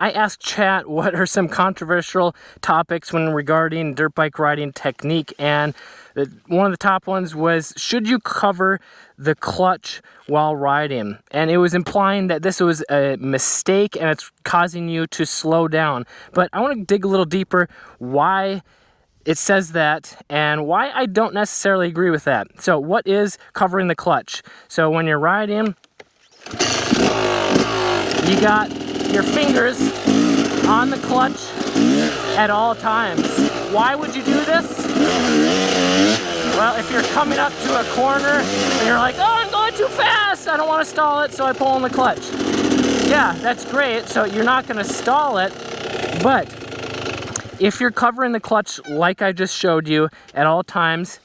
I asked chat what are some controversial topics when regarding dirt bike riding technique, and one of the top ones was, should you cover the clutch while riding? And it was implying that this was a mistake and it's causing you to slow down. But I want to dig a little deeper why it says that and why I don't necessarily agree with that. So what is covering the clutch? So when you're riding, you got your fingers on the clutch at all times. Why would you do this? Well, if you're coming up to a corner and you're like, oh, I'm going too fast, I don't want to stall it, so I pull on the clutch. Yeah, that's great, so you're not going to stall it, but if you're covering the clutch like I just showed you at all times,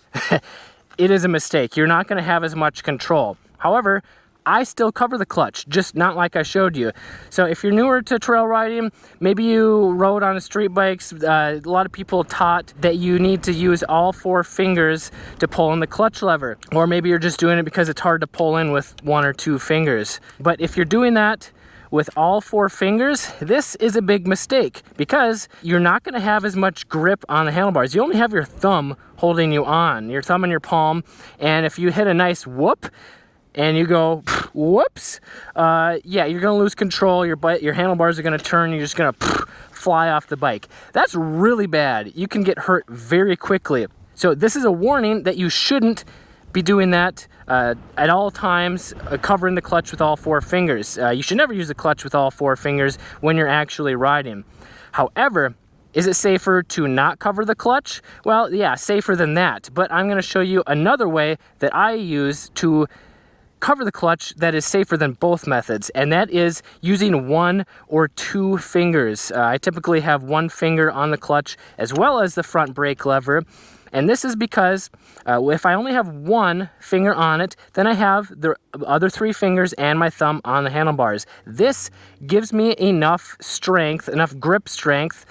it is a mistake. You're not going to have as much control. However, I still cover the clutch, just not like I showed you. So if you're newer to trail riding, maybe you rode on street bikes, a lot of people taught that you need to use all 4 fingers to pull in the clutch lever. Or maybe you're just doing it because it's hard to pull in with 1 or 2 fingers. But if you're doing that with all 4 fingers, this is a big mistake because you're not going to have as much grip on the handlebars. You only have your thumb holding you on, your thumb and your palm, and if you hit a nice whoop and you go whoops, yeah, you're going to lose control. Your handlebars are going to turn. You're just going to fly off the bike. That's really bad. You can get hurt very quickly. So this is a warning that you shouldn't be doing that at all times, covering the clutch with all 4 fingers. You should never use the clutch with all 4 fingers when you're actually riding. However, is it safer to not cover the clutch? Well, yeah, safer than that. But I'm going to show you another way that I use to cover the clutch that is safer than both methods, and that is using 1 or 2 fingers. I typically have 1 finger on the clutch as well as the front brake lever. And this is because if I only have 1 finger on it, then I have the other 3 fingers and my thumb on the handlebars. This gives me enough strength, enough grip strength,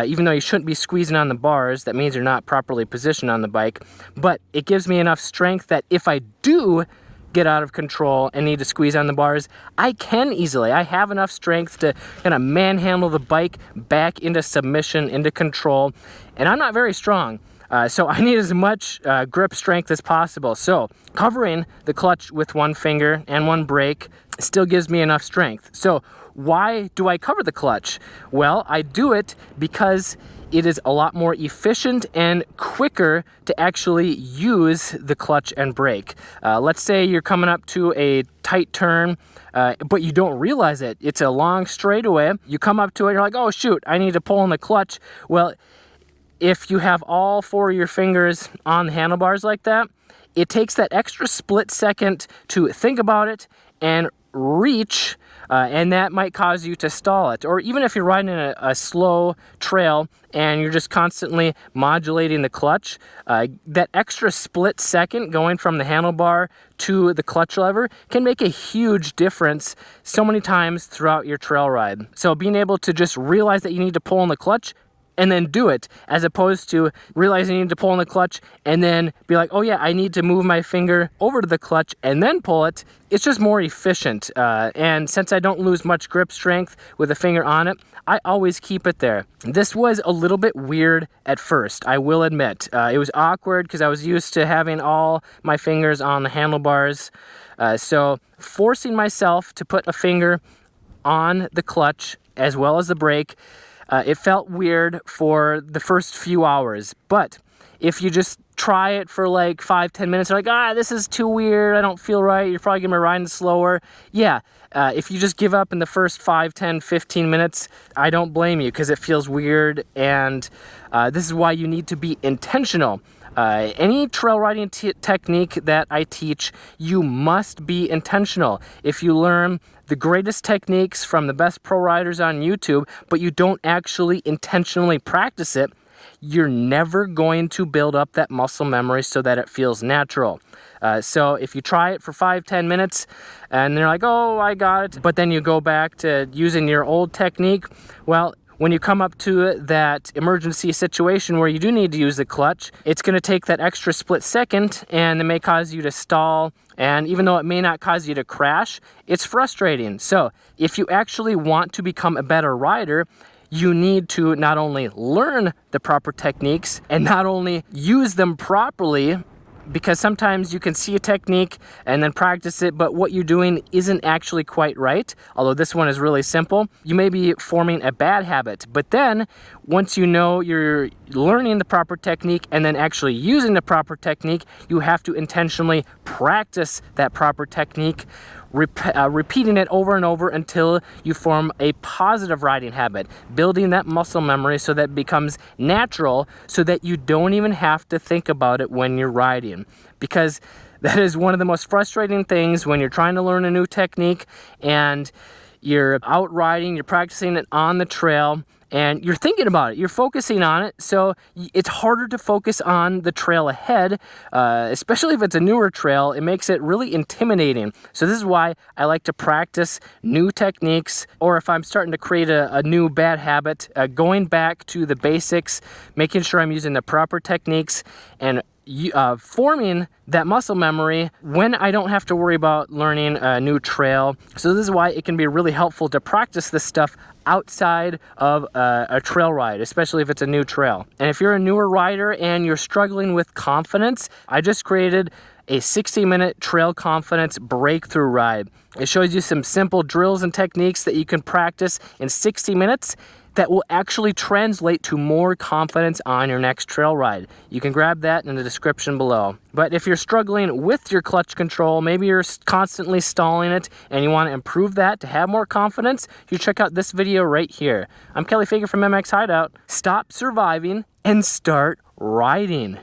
even though you shouldn't be squeezing on the bars. That means you're not properly positioned on the bike. But it gives me enough strength that if I do get out of control and need to squeeze on the bars, I can easily. I have enough strength to kind of manhandle the bike back into submission, into control. And I'm not very strong. So I need as much grip strength as possible. So covering the clutch with 1 finger and 1 brake still gives me enough strength. So why do I cover the clutch? Well, I do it because it is a lot more efficient and quicker to actually use the clutch and brake. Let's say you're coming up to a tight turn, but you don't realize it. It's a long straightaway. You come up to it, you're like, oh shoot, I need to pull in the clutch. Well, if you have all 4 of your fingers on the handlebars like that, it takes that extra split second to think about it and reach, and that might cause you to stall it. Or even if you're riding in a slow trail and you're just constantly modulating the clutch, that extra split second going from the handlebar to the clutch lever can make a huge difference so many times throughout your trail ride. So being able to just realize that you need to pull in the clutch and then do it, as opposed to realizing you need to pull in the clutch and then be like, oh yeah, I need to move my finger over to the clutch and then pull it. It's just more efficient. And since I don't lose much grip strength with a finger on it, I always keep it there. This was a little bit weird at first, I will admit. It was awkward because I was used to having all my fingers on the handlebars. So forcing myself to put a finger on the clutch as well as the brake, it felt weird for the first few hours, but if you just try it for like 5-10 minutes, you're like, this is too weird, I don't feel right, you're probably gonna be riding slower. Yeah, if you just give up in the first 5, 10, 15 minutes, I don't blame you because it feels weird, and this is why you need to be intentional. Any trail riding technique that I teach, you must be intentional. If you learn the greatest techniques from the best pro riders on YouTube, but you don't actually intentionally practice it, you're never going to build up that muscle memory so that it feels natural. So if you try it for 5-10 minutes and they're like, oh, I got it, but then you go back to using your old technique, well, when you come up to that emergency situation where you do need to use the clutch, it's going to take that extra split second, and it may cause you to stall And even though it may not cause you to crash, it's frustrating. So if you actually want to become a better rider, you need to not only learn the proper techniques and not only use them properly, because sometimes you can see a technique and then practice it, but what you're doing isn't actually quite right. Although this one is really simple, you may be forming a bad habit. But then once you know you're learning the proper technique and then actually using the proper technique, you have to intentionally practice that proper technique, repeating it over and over until you form a positive riding habit, building that muscle memory so that it becomes natural, so that you don't even have to think about it when you're riding. Because that is one of the most frustrating things when you're trying to learn a new technique and you're out riding, you're practicing it on the trail, and you're thinking about it, you're focusing on it, so it's harder to focus on the trail ahead, especially if it's a newer trail. It makes it really intimidating. So this is why I like to practice new techniques, or if I'm starting to create a new bad habit, going back to the basics, making sure I'm using the proper techniques, and forming that muscle memory when I don't have to worry about learning a new trail. So this is why it can be really helpful to practice this stuff outside of a trail ride, especially if it's a new trail. And if you're a newer rider and you're struggling with confidence, I just created a 60-minute trail confidence breakthrough ride. It shows you some simple drills and techniques that you can practice in 60 minutes that will actually translate to more confidence on your next trail ride. You can grab that in the description below. But if you're struggling with your clutch control, maybe you're constantly stalling it and you want to improve that to have more confidence, you check out this video right here. I'm Kelly Fager from MX Hideout. Stop surviving and start riding.